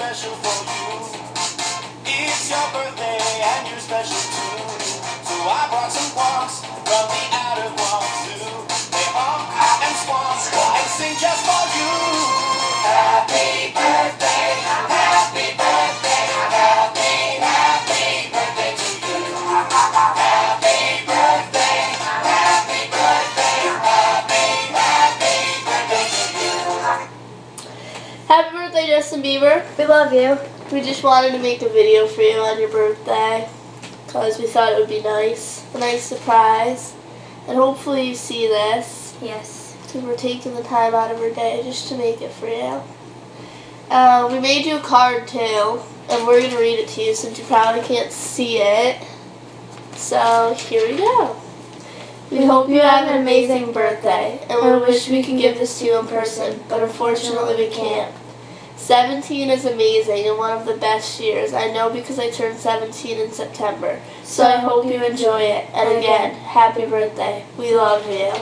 special for you. It's your birthday and you're special too. So I brought some punks from the outer Guangzhou. They honk and squonk and sing just for you. Happy birthday, happy birthday, happy birthday to you. Happy birthday, happy birthday, happy birthday to you. Happy birthday, Justin Bieber. We love you. We just wanted to make a video for you on your birthday because we thought it would be nice, a nice surprise. And hopefully you see this Yes. because we're taking the time out of our day just to make it for you. We made you a card too, and we're going to read it to you since you probably can't see it. So here we go. We hope you have an amazing birthday, and we wish we could give this to you in person, but unfortunately we can't. 17 is amazing and one of the best years. I know because I turned 17 in September. So I hope you enjoy it. And again, happy birthday. We love you.